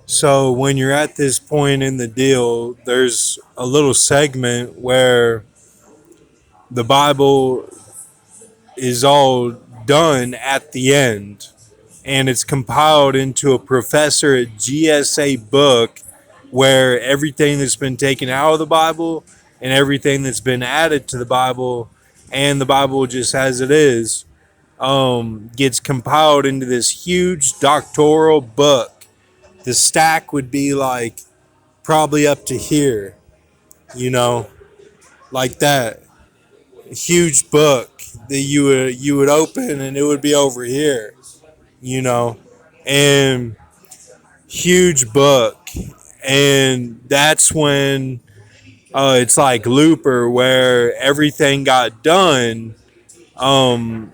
So when you're at this point in the deal, there's a little segment where the Bible is all done at the end, and it's compiled into a Professor at GSA book where everything that's been taken out of the Bible and everything that's been added to the Bible and the Bible just as it is gets compiled into this huge doctoral book. The stack would be like probably up to here, you know, like that. A huge book that you would open and it would be over here, you know, and huge book, and that's when it's like Looper, where everything got done um,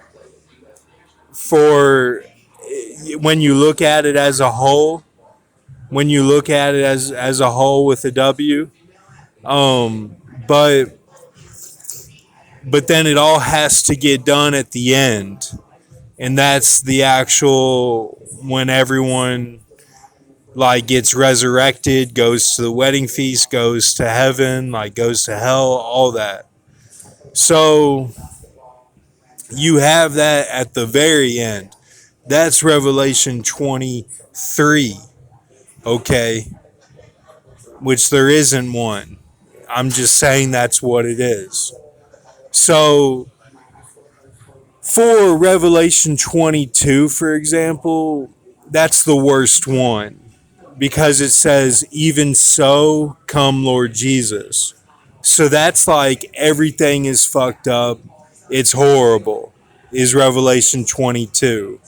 for when you look at it as a whole. When you look at it as a whole with a W, um, but but then it all has to get done at the end, and that's the actual when everyone like gets resurrected, goes to the wedding feast, goes to heaven, like goes to hell, all that. So you have that at the very end. That's Revelation 23, okay? Which there isn't one. I'm just saying that's what it is. So for Revelation 22, for example, that's the worst one because it says, "Even so, come Lord Jesus." So that's like everything is fucked up. It's horrible, is Revelation 22.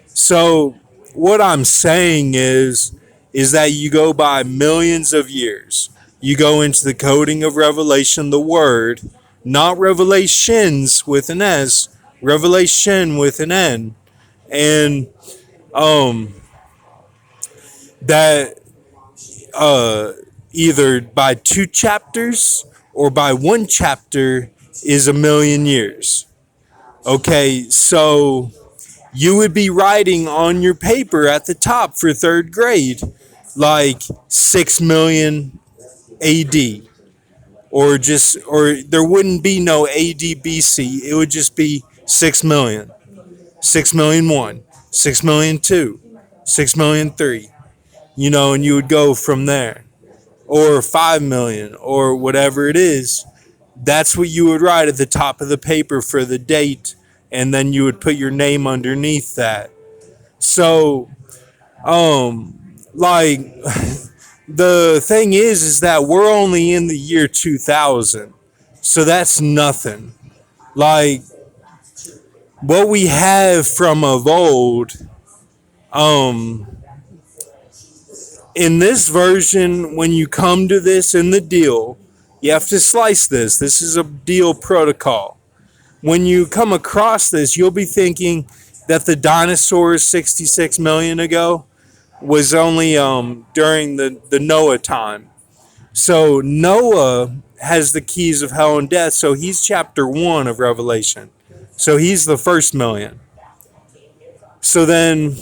So what I'm saying is that you go by millions of years. You go into the coding of Revelation, the word, not revelations with an S, revelation with an N. And um that uh either by two chapters or by one chapter is a million years. Okay, so you would be writing on your paper at the top for third grade like 6 million AD, or there wouldn't be no AD BC. It would just be 6 million, 6 million 1, 6 million 2, 6 million 3, and you would go from there, or 5 million, or whatever it is. That's what you would write at the top of the paper for the date, and then you would put your name underneath that. So, like, the thing is that we're only in the year 2000. So that's nothing. Like, what we have from of old, um, in this version, when you come to this in the deal, you have to slice this. This is a deal protocol. When you come across this, you'll be thinking that the dinosaurs 66 million ago was only during the Noah time. So Noah has the keys of hell and death. So he's chapter 1 of Revelation. So he's the first million. So then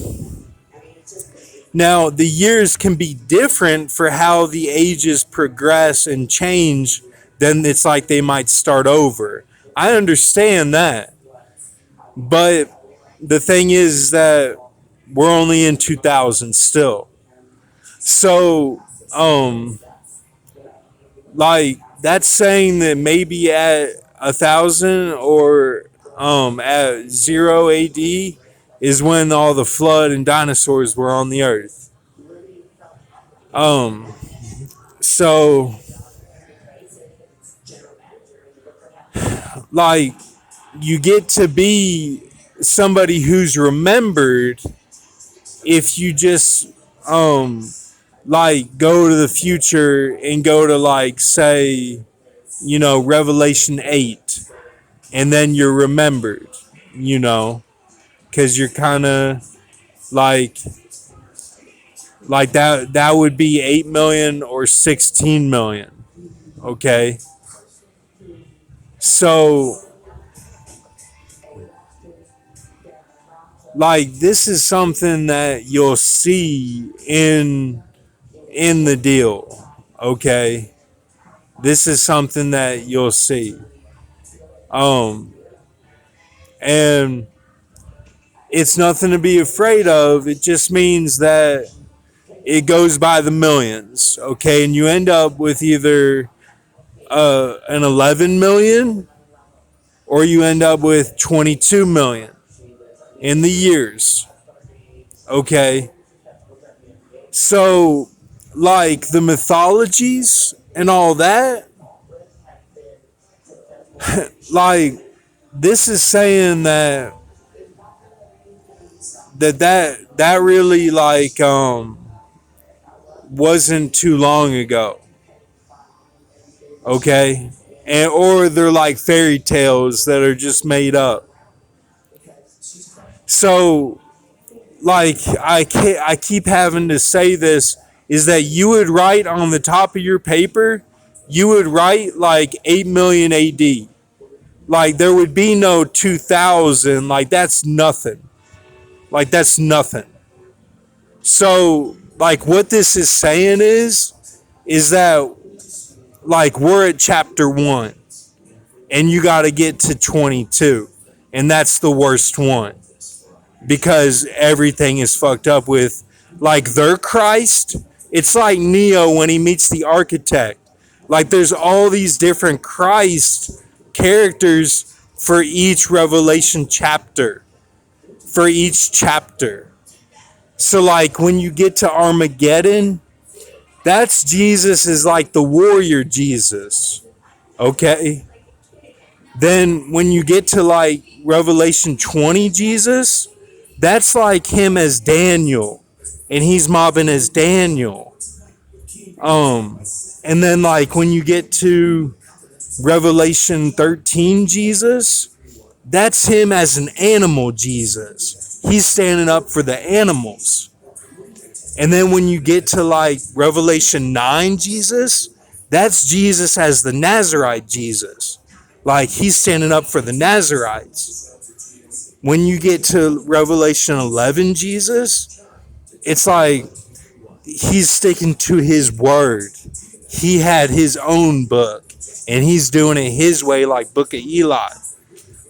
now the years can be different for how the ages progress and change. Then it's like they might start over. I understand that. But the thing is that we're only in 2000 still. So, like, that's saying that maybe at 1,000 or at 0 AD is when all the flood and dinosaurs were on the earth. Um, so, like, you get to be somebody who's remembered if you just like go to the future and go to, like, say, Revelation 8, and then you're remembered, you know because you're kind of like that would be 8 million or 16 million. Okay, so, like, this is something that you'll see in in the deal. Okay. This is something that you'll see. Um, and it's nothing to be afraid of. It just means that it goes by the millions. Okay. And you end up with either an 11 million or you end up with 22 million in the years. Okay. So, like the mythologies and all that, like this is saying that really like wasn't too long ago. Okay. And or they're like fairy tales that are just made up. So like I keep having to say this is that you would write on the top of your paper, you would write like 8 million AD. Like there would be no 2000, like that's nothing. Like that's nothing. So like what this is saying is that like we're at chapter 1 and you got to get to 22 and that's the worst one because everything is fucked up with like their Christ. It's like Neo when he meets the architect. Like there's all these different Christ characters for each Revelation chapter. For each chapter. So like when you get to Armageddon, that's Jesus is like the warrior Jesus. Okay? Then when you get to like Revelation 20 Jesus, that's like him as Daniel, and he's mobbing as Daniel. And then like when you get to Revelation 13 Jesus, that's him as an animal Jesus. He's standing up for the animals. And then when you get to like Revelation 9 Jesus, that's Jesus as the Nazarite Jesus. Like he's standing up for the Nazarites. When you get to Revelation 11 Jesus, it's like he's sticking to his word. He had his own book and he's doing it his way like Book of Eli.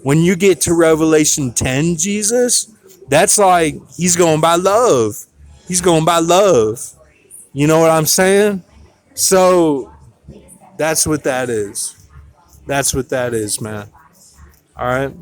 When you get to Revelation 10 Jesus, that's like he's going by love. He's going by love. You know what I'm saying? So that's what that is. That's what that is, man. All right.